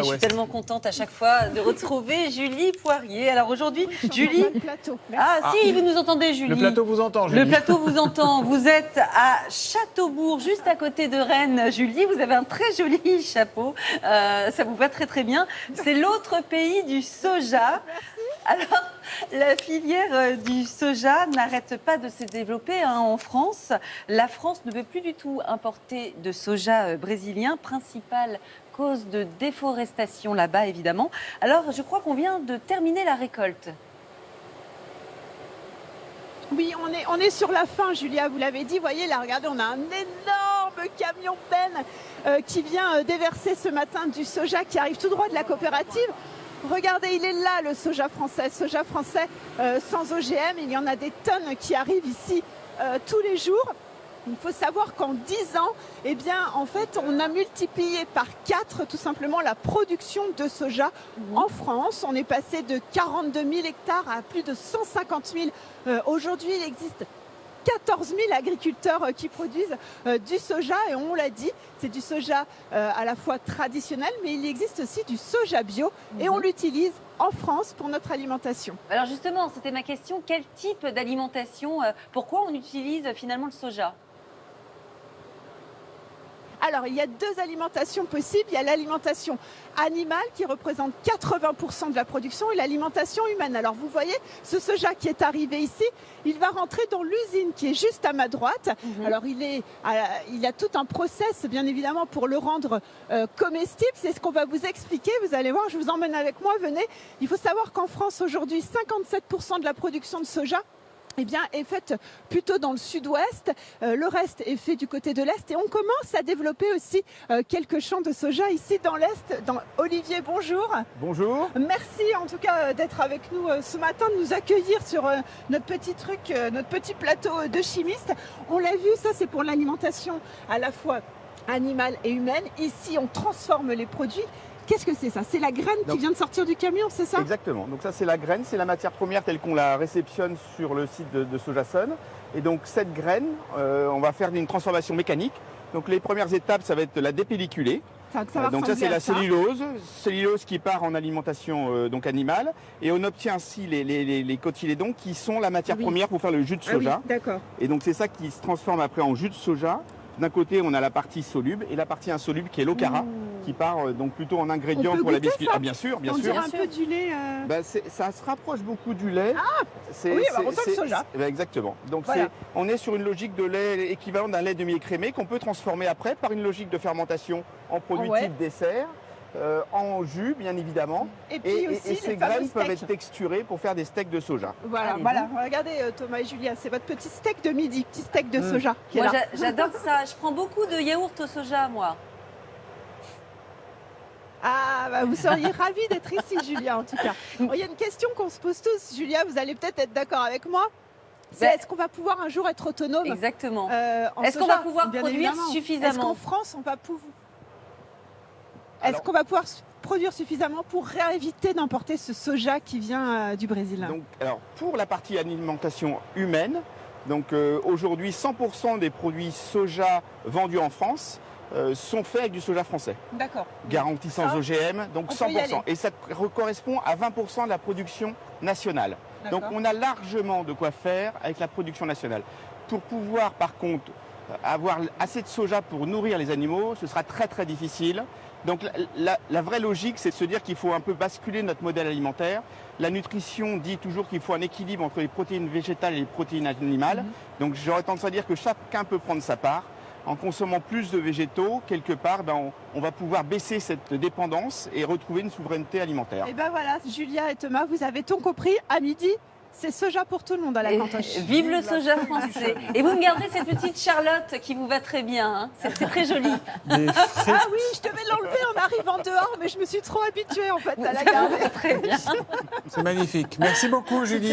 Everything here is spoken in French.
Je suis tellement contente à chaque fois de retrouver Julie Poirier. Alors aujourd'hui, Julie... si, vous nous entendez, Julie. Le plateau vous entend, Julie. Le plateau vous entend. Vous êtes à Châteaubourg, juste à côté de Rennes. Julie, vous avez un très joli chapeau. Ça vous va très très bien. C'est l'autre pays du soja. Alors, la filière du soja n'arrête pas de se développer en France. La France ne veut plus du tout importer de soja brésilien, principale cause de déforestation là-bas, évidemment. Alors, je crois qu'on vient de terminer la récolte. Oui, on est sur la fin, Julia, vous l'avez dit. Vous voyez, là, regardez, on a un énorme camion benne qui vient déverser ce matin du soja qui arrive tout droit de la coopérative. Regardez, il est là, le soja français sans OGM. Il y en a des tonnes qui arrivent ici tous les jours. Il faut savoir qu'en 10 ans, eh bien, en fait, on a multiplié par 4 tout simplement la production de soja en France. On est passé de 42 000 hectares à plus de 150 000. Aujourd'hui, il existe 14 000 agriculteurs qui produisent du soja et on l'a dit, c'est du soja à la fois traditionnel, mais il existe aussi du soja bio et on l'utilise en France pour notre alimentation. Alors justement, c'était ma question, quel type d'alimentation, pourquoi on utilise finalement le soja ? Alors, il y a deux alimentations possibles. Il y a l'alimentation animale qui représente 80% de la production et l'alimentation humaine. Alors, vous voyez, ce soja qui est arrivé ici, il va rentrer dans l'usine qui est juste à ma droite. Alors, il y a tout un process, bien évidemment, pour le rendre comestible. C'est ce qu'on va vous expliquer. Vous allez voir, je vous emmène avec moi. Venez. Il faut savoir qu'en France, aujourd'hui, 57% de la production de soja est faite plutôt dans le sud-ouest. Le reste est fait du côté de l'est. Et on commence à développer aussi quelques champs de soja ici dans l'est. Olivier, bonjour. Bonjour. Merci en tout cas d'être avec nous ce matin, de nous accueillir sur notre petit plateau de chimiste. On l'a vu, ça c'est pour l'alimentation à la fois animale et humaine. Ici, on transforme les produits. Qu'est-ce que c'est ça? C'est la graine qui vient de sortir du camion, c'est ça? Exactement. Donc ça, c'est la graine, c'est la matière première telle qu'on la réceptionne sur le site de Sojasun. Et donc cette graine, on va faire une transformation mécanique. Donc les premières étapes, ça va être la dépelliculer. Donc ça, c'est la cellulose qui part en alimentation donc animale. Et on obtient ainsi les cotylédons qui sont la matière première pour faire le jus de soja. D'accord. Et donc c'est ça qui se transforme après en jus de soja. D'un côté, on a la partie soluble et la partie insoluble qui est l'okara, qui part donc plutôt en ingrédient pour la biscuit. Ah, bien sûr, bien on sûr. dirait un peu du lait. Ça se rapproche beaucoup du lait. On sent le soja. Exactement. Donc voilà. on est sur une logique de lait équivalent d'un lait demi-écrémé qu'on peut transformer après par une logique de fermentation en produit type dessert. En jus, bien évidemment. Et puis aussi, ces graines peuvent être texturées pour faire des steaks de soja. Voilà. Regardez Thomas et Julia, c'est votre petit steak de midi, petit steak de soja. Moi, j'adore ça. Je prends beaucoup de yaourt au soja, moi. Vous seriez ravis d'être ici, Julia, en tout cas. Il y a une question qu'on se pose tous. Julia, vous allez peut-être être d'accord avec moi. Est-ce qu'on va pouvoir un jour être autonome? Exactement. Est-ce qu'on va pouvoir produire suffisamment? Est-ce qu'en France, on va pouvoir... Est-ce qu'on va pouvoir produire suffisamment pour éviter d'importer ce soja qui vient du Brésil? Alors, pour la partie alimentation humaine, aujourd'hui, 100% des produits soja vendus en France sont faits avec du soja français. D'accord. Garanti sans OGM, donc 100%. Et ça correspond à 20% de la production nationale. Donc, on a largement de quoi faire avec la production nationale. Pour pouvoir, par contre, avoir assez de soja pour nourrir les animaux, ce sera très très difficile. Donc la vraie logique, c'est de se dire qu'il faut un peu basculer notre modèle alimentaire. La nutrition dit toujours qu'il faut un équilibre entre les protéines végétales et les protéines animales. Donc j'aurais tendance à dire que chacun peut prendre sa part. En consommant plus de végétaux, quelque part, on va pouvoir baisser cette dépendance et retrouver une souveraineté alimentaire. Et ben voilà, Julia et Thomas, vous avez tout compris. À midi, c'est soja pour tout le monde à la cantoche. Vive le soja français. Et vous me garderez cette petite Charlotte qui vous va très bien. Hein. C'est très joli. Ah oui, je devais l'enlever en arrivant dehors, mais je me suis trop habituée en fait à la garder. Très bien. C'est magnifique. Merci beaucoup, Julie.